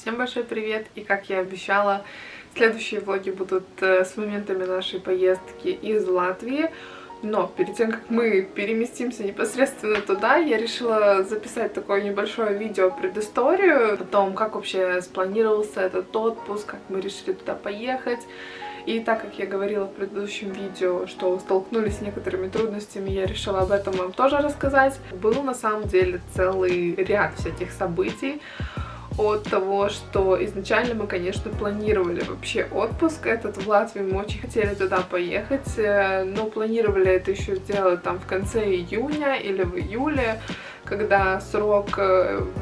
Всем большой привет! И как я обещала, следующие влоги будут с моментами нашей поездки из Латвии. Но перед тем, как мы переместимся непосредственно туда, я решила записать такое небольшое видео предысторию о том, как вообще спланировался этот отпуск, как мы решили туда поехать. И так как я говорила в предыдущем видео, что столкнулись с некоторыми трудностями, я решила об этом вам тоже рассказать. Был на самом деле целый ряд всяких событий. От того, что изначально мы, конечно, планировали вообще отпуск этот в Латвии, мы очень хотели туда поехать, но планировали это еще сделать там в конце июня или в июле, когда срок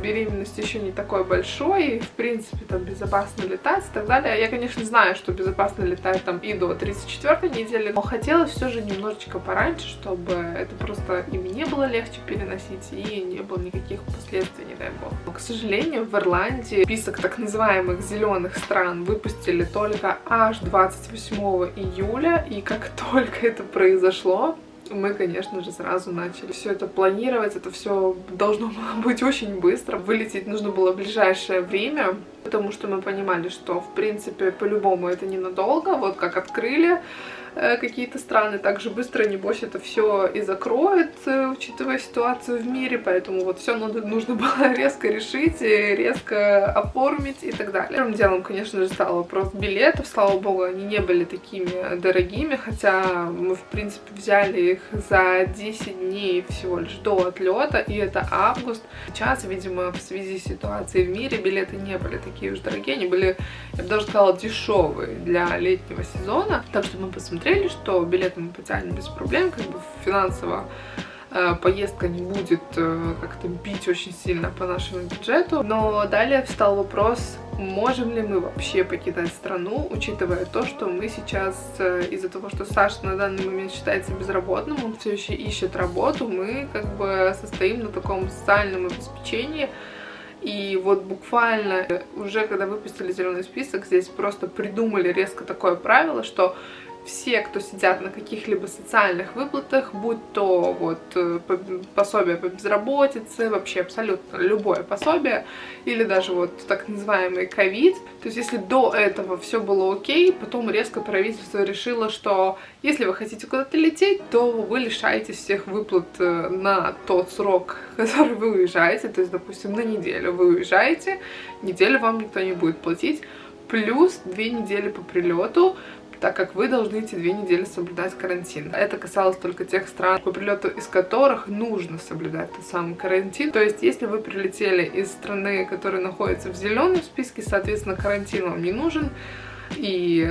беременности еще не такой большой, и, в принципе, там безопасно летать и так далее. Я, конечно, знаю, что безопасно летать там и до 34-й недели, но хотелось все же немножечко пораньше, чтобы это просто и мне было легче переносить, и не было никаких последствий, не дай бог. Но, к сожалению, в Ирландии список так называемых зеленых стран выпустили только аж 28 июля, и как только это произошло, мы, конечно же, сразу начали все это планировать, это все должно было быть очень быстро. Вылететь нужно было в ближайшее время, потому что мы понимали, что, в принципе, по-любому это ненадолго. Вот как открыли какие-то страны, так же быстро, небось, это все и закроет, учитывая ситуацию в мире, поэтому вот все нужно было резко решить, и резко оформить и так далее. Первым делом, конечно же, стал вопрос билетов, слава богу, они не были такими дорогими, хотя мы, в принципе, взяли их за 10 дней всего лишь до отлета, и это август. Сейчас, видимо, в связи с ситуацией в мире, билеты не были такие уж дорогие, они были, я бы даже сказала, дешевые для летнего сезона, так что мы посмотрели, что билеты мы потянем без проблем, как бы финансово поездка не будет как-то бить очень сильно по нашему бюджету. Но далее встал вопрос, можем ли мы вообще покидать страну, учитывая то, что мы сейчас, из-за того, что Саша на данный момент считается безработным, он все еще ищет работу, мы как бы состоим на таком социальном обеспечении. И вот буквально уже когда выпустили зеленый список, здесь просто придумали резко такое правило, что все, кто сидят на каких-либо социальных выплатах, будь то вот пособие по безработице, вообще абсолютно любое пособие, или даже вот так называемый ковид. То есть если до этого все было окей, потом резко правительство решило, что если вы хотите куда-то лететь, то вы лишаетесь всех выплат на тот срок, который вы уезжаете. То есть, допустим, на неделю вы уезжаете, неделю вам никто не будет платить, плюс 2 недели по прилету, так как вы должны эти 2 недели соблюдать карантин. Это касалось только тех стран, по прилету из которых нужно соблюдать тот самый карантин. То есть, если вы прилетели из страны, которая находится в зеленом списке, соответственно, карантин вам не нужен, и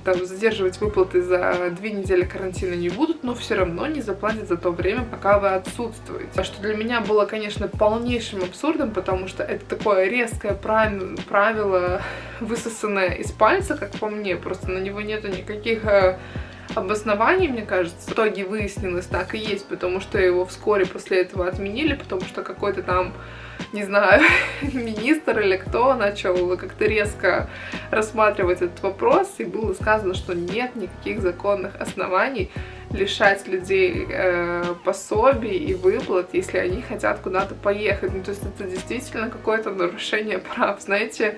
там, задерживать выплаты за 2 недели карантина не будут, но все равно не заплатят за то время, пока вы отсутствуете. Что для меня было, конечно, полнейшим абсурдом, потому что это такое резкое правило, высосанное из пальца, как по мне, просто на него нету никаких обоснований, мне кажется. В итоге выяснилось, так и есть, потому что его вскоре после этого отменили, потому что какой-то там, не знаю, министр или кто начал как-то резко рассматривать этот вопрос, и было сказано, что нет никаких законных оснований лишать людей пособий и выплат, если они хотят куда-то поехать. Ну, то есть это действительно какое-то нарушение прав, знаете.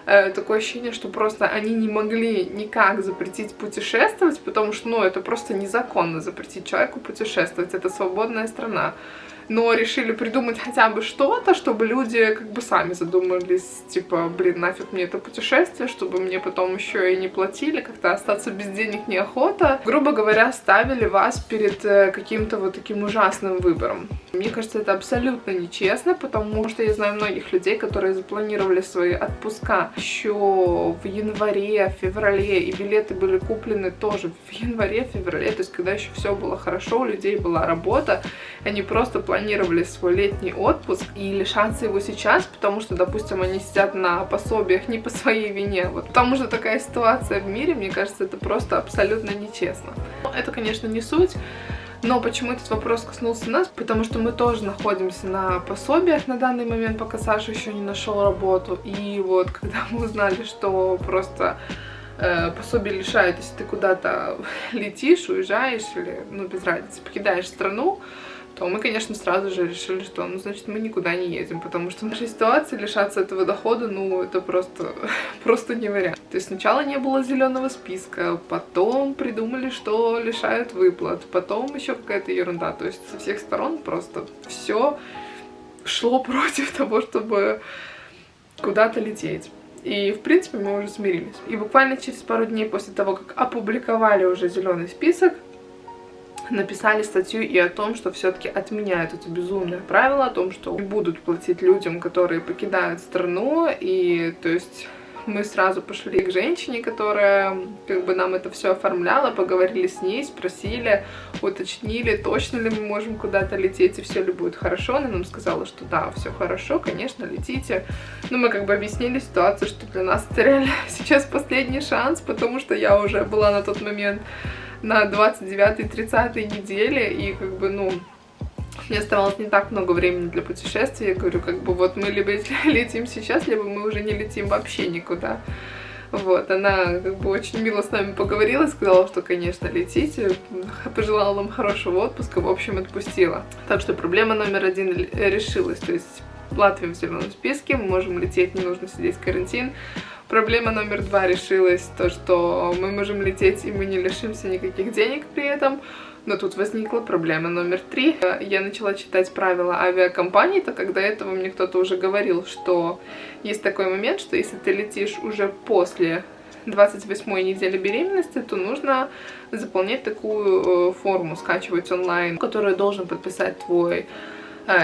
Такое ощущение, что просто они не могли никак запретить путешествовать, потому что, ну, это просто незаконно запретить человеку путешествовать, это свободная страна. Но решили придумать хотя бы что-то, чтобы люди как бы сами задумались, типа, блин, нафиг мне это путешествие, чтобы мне потом еще и не платили, как-то остаться без денег неохота. Грубо говоря, ставили вас перед каким-то вот таким ужасным выбором. Мне кажется, это абсолютно нечестно, потому что я знаю многих людей, которые запланировали свои отпуска еще в январе, феврале, и билеты были куплены тоже в январе, феврале, то есть когда еще все было хорошо, у людей была работа, они просто планировали свой летний отпуск, и лишаться его сейчас, потому что, допустим, они сидят на пособиях не по своей вине, вот потому что такая ситуация в мире, мне кажется, это просто абсолютно нечестно. Это, конечно, не суть. Но почему этот вопрос коснулся нас? Потому что мы тоже находимся на пособиях на данный момент, пока Саша еще не нашел работу. И вот когда мы узнали, что просто пособие лишают, если ты куда-то летишь, уезжаешь или, ну, без разницы, покидаешь страну, то мы, конечно, сразу же решили, что, ну, значит, мы никуда не едем, потому что в нашей ситуации лишаться этого дохода, ну, это просто не вариант. То есть сначала не было зеленого списка, потом придумали, что лишают выплат, потом еще какая-то ерунда. То есть со всех сторон просто все шло против того, чтобы куда-то лететь. И, в принципе, мы уже смирились. И буквально через пару дней после того, как опубликовали уже зеленый список, написали статью и о том, что все-таки отменяют это безумное правило, о том, что не будут платить людям, которые покидают страну. И, то есть, мы сразу пошли к женщине, которая как бы нам это все оформляла, поговорили с ней, спросили, уточнили, точно ли мы можем куда-то лететь и все ли будет хорошо. Она нам сказала, что да, все хорошо, конечно, летите. Но мы как бы объяснили ситуацию, что для нас это реально сейчас последний шанс, потому что я уже была на тот момент на 29-30 неделе, и как бы, ну, мне оставалось не так много времени для путешествий. Я говорю, как бы, вот мы либо летим сейчас, либо мы уже не летим вообще никуда. Вот, она как бы очень мило с нами поговорила, сказала, что, конечно, летите, пожелала нам хорошего отпуска, в общем, отпустила. Так что проблема номер 1 решилась, то есть Латвия в зеленом списке, мы можем лететь, не нужно сидеть в карантин. Проблема номер 2 решилась, то, что мы можем лететь и мы не лишимся никаких денег при этом. Но тут возникла проблема номер 3. Я начала читать правила авиакомпаний, так как до этого мне кто-то уже говорил, что есть такой момент, что если ты летишь уже после 28-й недели беременности, то нужно заполнять такую форму, скачивать онлайн, которую должен подписать твой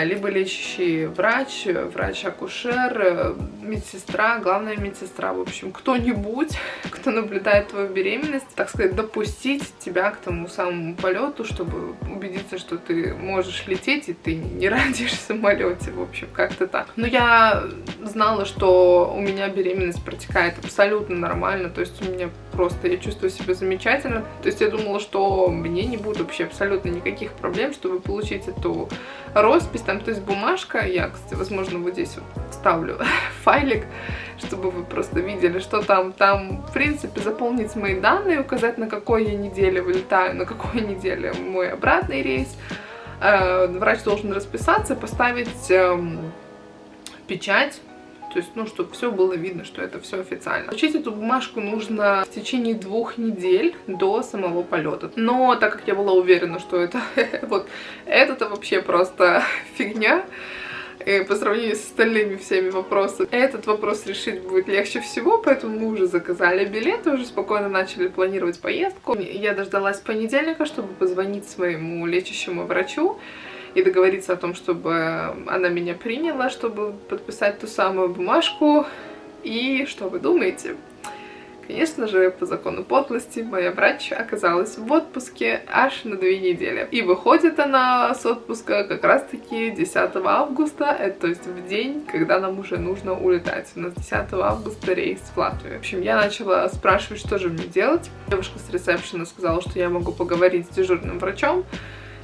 либо лечащий врач, врач-акушер, медсестра, главная медсестра, в общем, кто-нибудь, кто наблюдает твою беременность, так сказать, допустить тебя к тому самому полету, чтобы убедиться, что ты можешь лететь и ты не родишь в самолете, в общем, как-то так. Но я знала, что у меня беременность протекает абсолютно нормально, то есть у меня просто, я чувствую себя замечательно, то есть я думала, что мне не будет вообще абсолютно никаких проблем, чтобы получить эту роспись, там, то есть бумажка, я, кстати, возможно, вот здесь вот вставлю файлик, чтобы вы просто видели, что там, в принципе, заполнить мои данные, указать, на какой я неделе вылетаю, на какой неделе мой обратный рейс, врач должен расписаться, поставить печать, то есть, ну, чтобы все было видно, что это все официально. Получить эту бумажку нужно в течение 2 недель до самого полета. Но так как я была уверена, что это вот это вообще просто фигня, и по сравнению с остальными всеми вопросами, этот вопрос решить будет легче всего, поэтому мы уже заказали билеты, уже спокойно начали планировать поездку. Я дождалась понедельника, чтобы позвонить своему лечащему врачу и договориться о том, чтобы она меня приняла, чтобы подписать ту самую бумажку. И что вы думаете? Конечно же, по закону подлости, моя врач оказалась в отпуске аж на 2 недели. И выходит она с отпуска как раз-таки 10 августа, это то есть в день, когда нам уже нужно улетать. У нас 10 августа рейс в Латвию. В общем, я начала спрашивать, что же мне делать. Девушка с ресепшена сказала, что я могу поговорить с дежурным врачом.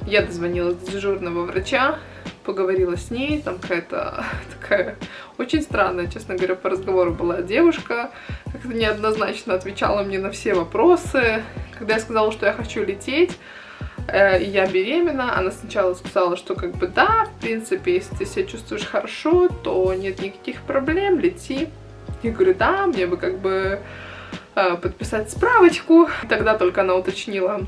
Я дозвонилась до дежурного врача, поговорила с ней, там какая-то такая очень странная, честно говоря, по разговору была девушка, как-то неоднозначно отвечала мне на все вопросы. Когда я сказала, что я хочу лететь, и я беременна, она сначала сказала, что как бы да, в принципе, если ты себя чувствуешь хорошо, то нет никаких проблем, лети. Я говорю, да, мне бы как бы подписать справочку. Тогда только она уточнила,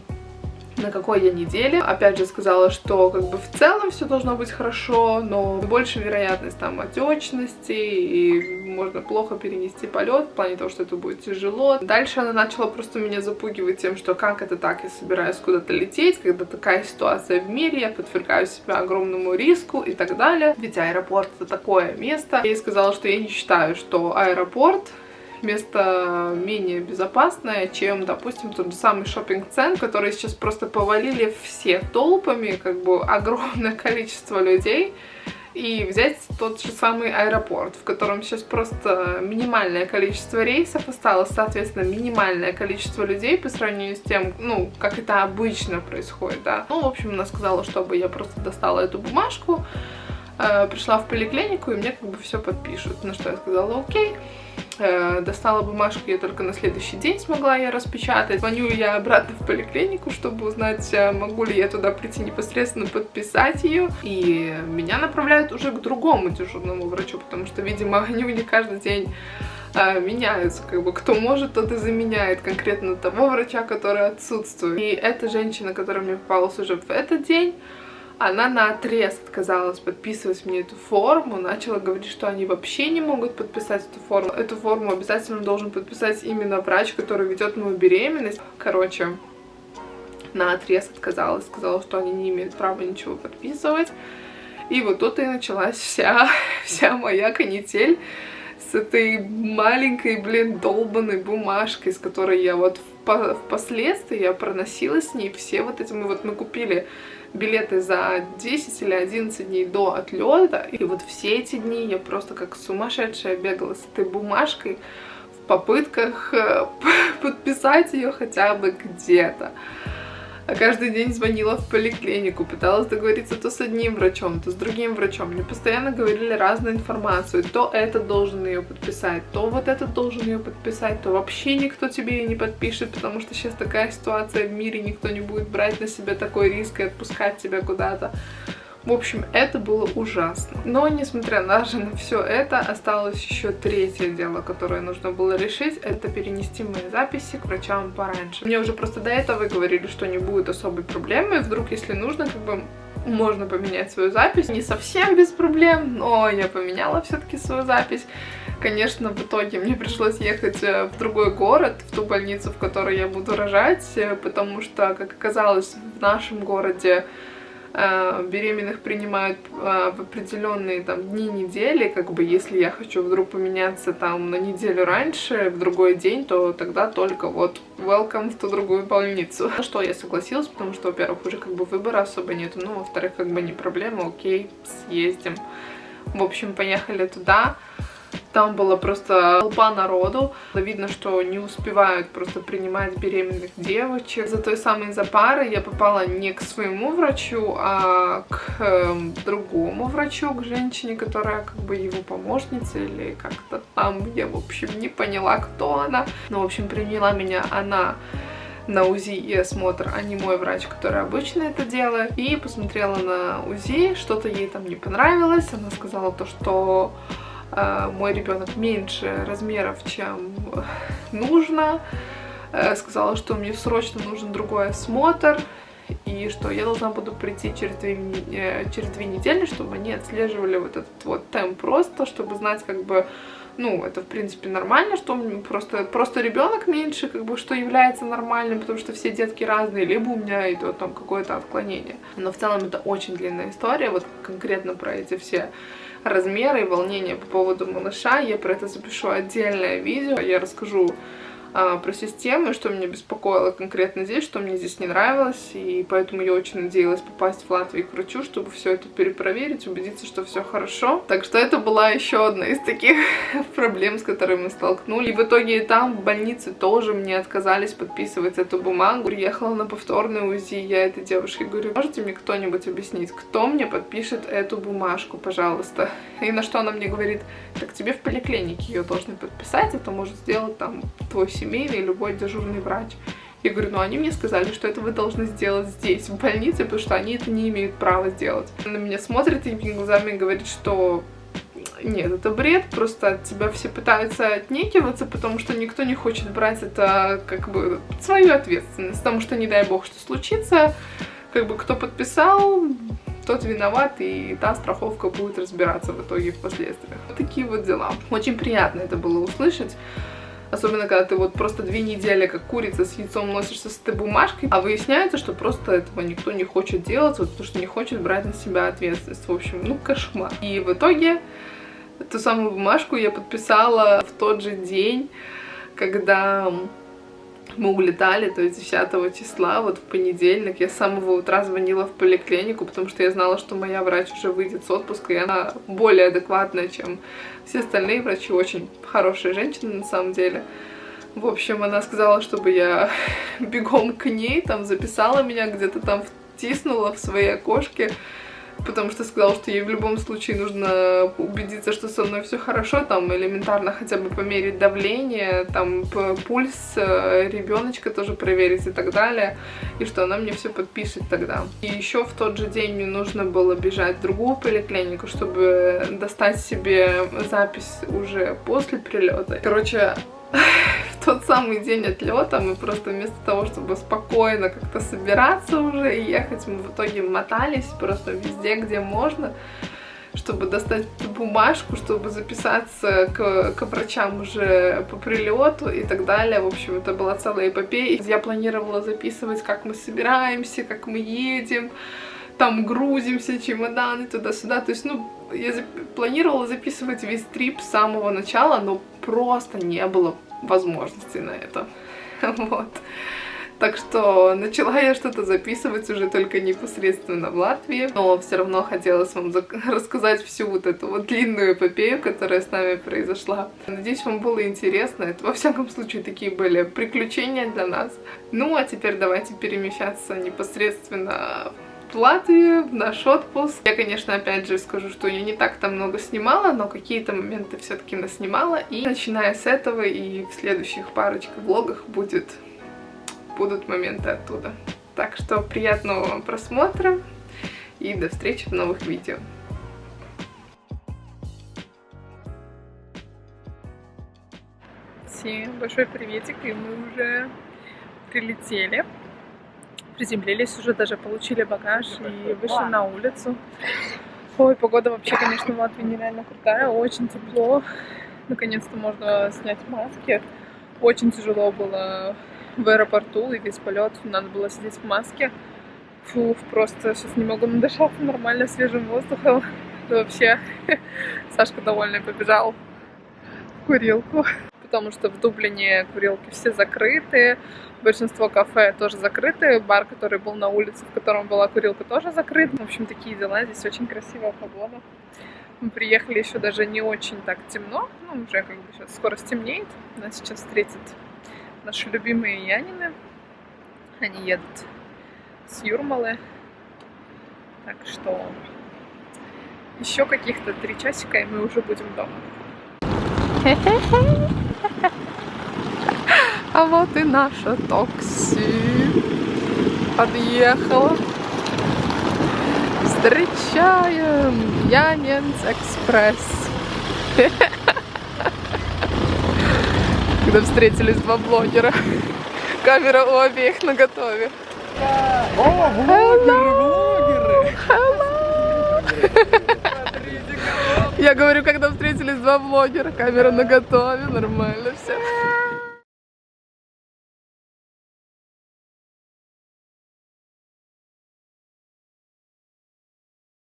на какой я неделе. Опять же сказала, что как бы в целом все должно быть хорошо, но больше вероятность там отечности, и можно плохо перенести полет, в плане того, что это будет тяжело. Дальше она начала просто меня запугивать тем, что как это так, я собираюсь куда-то лететь, когда такая ситуация в мире, я подвергаю себя огромному риску и так далее. Ведь аэропорт — это такое место. Я ей сказала, что я не считаю, что аэропорт место менее безопасное, чем, допустим, тот же самый шоппинг-центр, который сейчас просто повалили все толпами, как бы огромное количество людей, и взять тот же самый аэропорт, в котором сейчас просто минимальное количество рейсов осталось, соответственно, минимальное количество людей по сравнению с тем, ну, как это обычно происходит, да. Ну, в общем, она сказала, чтобы я просто достала эту бумажку, пришла в поликлинику, и мне как бы все подпишут. На что я сказала, окей. Достала бумажку я только на следующий день смогла ее распечатать. Звоню я обратно в поликлинику, чтобы узнать, могу ли я туда прийти непосредственно подписать ее. И меня направляют уже к другому дежурному врачу, потому что, видимо, они у них каждый день меняются, как бы кто может, тот и заменяет конкретно того врача, который отсутствует. И эта женщина, которая мне попалась уже в этот день, она наотрез отказалась подписывать мне эту форму, начала говорить, что они вообще не могут подписать эту форму. Эту форму обязательно должен подписать именно врач, который ведет мою беременность. Короче, наотрез отказалась, сказала, что они не имеют права ничего подписывать. И вот тут и началась вся моя канитель с этой маленькой, блин, долбанной бумажкой, с которой я вот впоследствии я проносила с ней все вот эти... Мы купили билеты за 10 или 11 дней до отлета, и вот все эти дни я просто как сумасшедшая бегала с этой бумажкой в попытках подписать ее хотя бы где-то. А каждый день звонила в поликлинику, пыталась договориться то с одним врачом, то с другим врачом. Мне постоянно говорили разную информацию. То этот должен ее подписать, то вот этот должен ее подписать, то вообще никто тебе ее не подпишет, потому что сейчас такая ситуация в мире, никто не будет брать на себя такой риск и отпускать тебя куда-то. В общем, это было ужасно. Но, несмотря даже на все это, осталось еще третье дело, которое нужно было решить. Это перенести мои записи к врачам пораньше. Мне уже просто до этого говорили, что не будет особой проблемы. Вдруг, если нужно, как бы можно поменять свою запись. Не совсем без проблем, но я поменяла все-таки свою запись. Конечно, в итоге мне пришлось ехать в другой город, в ту больницу, в которой я буду рожать, потому что, как оказалось, в нашем городе беременных принимают в определенные там дни недели, как бы если я хочу вдруг поменяться там на неделю раньше, в другой день, то тогда только вот welcome в ту другую больницу. На что я согласилась, потому что, во-первых, уже как бы выбора особо нету, ну, во-вторых, как бы не проблема, окей, съездим. В общем, поехали туда. Там была просто толпа народу. Видно, что не успевают просто принимать беременных девочек. За той самой запары я попала не к своему врачу, а к другому врачу, к женщине, которая как бы его помощница или как-то там. Я, в общем, не поняла, кто она. Но, в общем, приняла меня она на УЗИ и осмотр, а не мой врач, который обычно это делает. И посмотрела на УЗИ, что-то ей там не понравилось. Она сказала то, что мой ребенок меньше размеров, чем нужно. Сказала, что мне срочно нужен другой осмотр и что я должна буду прийти через 2 недели, чтобы они отслеживали вот этот вот темп роста, чтобы знать, как бы, ну, это в принципе нормально, что просто ребенок меньше, как бы, что является нормальным, потому что все детки разные, либо у меня идет там какое-то отклонение. Но в целом это очень длинная история, вот конкретно про эти все размеры и волнения по поводу малыша. Я про это запишу отдельное видео. Я расскажу про систему, что меня беспокоило конкретно здесь, что мне здесь не нравилось, и поэтому я очень надеялась попасть в Латвию к врачу, чтобы все это перепроверить, убедиться, что все хорошо. Так что это была еще одна из таких проблем, с которыми мы столкнулись. И в итоге и там, в больнице, тоже мне отказались подписывать эту бумагу. Приехала на повторное УЗИ, я этой девушке говорю: можете мне кто-нибудь объяснить, кто мне подпишет эту бумажку, пожалуйста? И на что она мне говорит: так тебе в поликлинике ее должны подписать, это может сделать там твой семейный, любой дежурный врач. Я говорю: ну они мне сказали, что это вы должны сделать здесь, в больнице, потому что они это не имеют права сделать. Она на меня смотрит и глазами говорит, что нет, это бред, просто от тебя все пытаются отнекиваться, потому что никто не хочет брать это как бы под свою ответственность, потому что не дай бог что случится, как бы кто подписал, тот виноват, и та страховка будет разбираться в итоге впоследствии. Вот такие вот дела. Очень приятно это было услышать. Особенно, когда ты вот просто 2 недели, как курица с яйцом, носишься с этой бумажкой, а выясняется, что просто этого никто не хочет делать, вот потому что не хочет брать на себя ответственность. В общем, ну, кошмар. И в итоге эту самую бумажку я подписала в тот же день, когда мы улетали, то есть 10 числа, вот в понедельник. Я с самого утра звонила в поликлинику, потому что я знала, что моя врач уже выйдет с отпуска, и она более адекватная, чем все остальные врачи. Очень хорошая женщина на самом деле. В общем, она сказала, чтобы я бегом к ней, там записала меня, где-то там втиснула в свои окошки потому что сказал, что ей в любом случае нужно убедиться, что со мной все хорошо, там элементарно хотя бы померить давление, там пульс ребеночка тоже проверить и так далее, и что она мне все подпишет тогда. И еще в тот же день мне нужно было бежать в другую поликлинику, чтобы достать себе запись уже после прилета. Короче, в тот самый день отлета мы просто вместо того, чтобы спокойно как-то собираться уже и ехать, мы в итоге мотались просто везде, где можно, чтобы достать бумажку, чтобы записаться к врачам уже по прилету и так далее. В общем, это была целая эпопея. Я планировала записывать, как мы собираемся, как мы едем, там грузимся, чемоданы туда-сюда. То есть, ну, я планировала записывать весь трип с самого начала, но просто не было возможности на это. Вот. Так что начала я что-то записывать уже только непосредственно в Латвии, но все равно хотелось вам рассказать всю вот эту вот длинную эпопею, которая с нами произошла. Надеюсь, вам было интересно. Это, во всяком случае, такие были приключения для нас. Ну, а теперь давайте перемещаться непосредственно в Латвию, в наш отпуск. Я, конечно, опять же скажу, что я не так-то много снимала, но какие-то моменты все-таки наснимала. И начиная с этого и в следующих парочках влогах будут моменты оттуда. Так что приятного вам просмотра и до встречи в новых видео. Всем большой приветик, и мы уже прилетели. Приземлились, уже даже получили багаж и вышли на улицу. Ой, погода вообще, конечно, в Латвии нереально крутая, очень тепло. Наконец-то можно снять маски. Очень тяжело было в аэропорту, и весь полет надо было сидеть в маске. Фух, просто сейчас не могу надышаться нормально свежим воздухом. И вообще, Сашка довольный побежал в курилку, потому что в Дублине курилки все закрыты. Большинство кафе тоже закрыты, бар, который был на улице, в котором была курилка, тоже закрыт. В общем, такие дела, здесь очень красивая погода. Мы приехали еще даже не очень так темно, ну, уже как бы сейчас скоро стемнеет. Нас сейчас встретят наши любимые Янины. Они едут с Юрмалы. Так что еще каких-то 3 часика, и мы уже будем дома. А вот и наша такси подъехала. Встречаем Янинс Экспресс. Когда встретились 2 блогера. Камера у обеих наготове. О, блогеры! Я говорю, когда встретились 2 блогера, камера наготове, нормально все.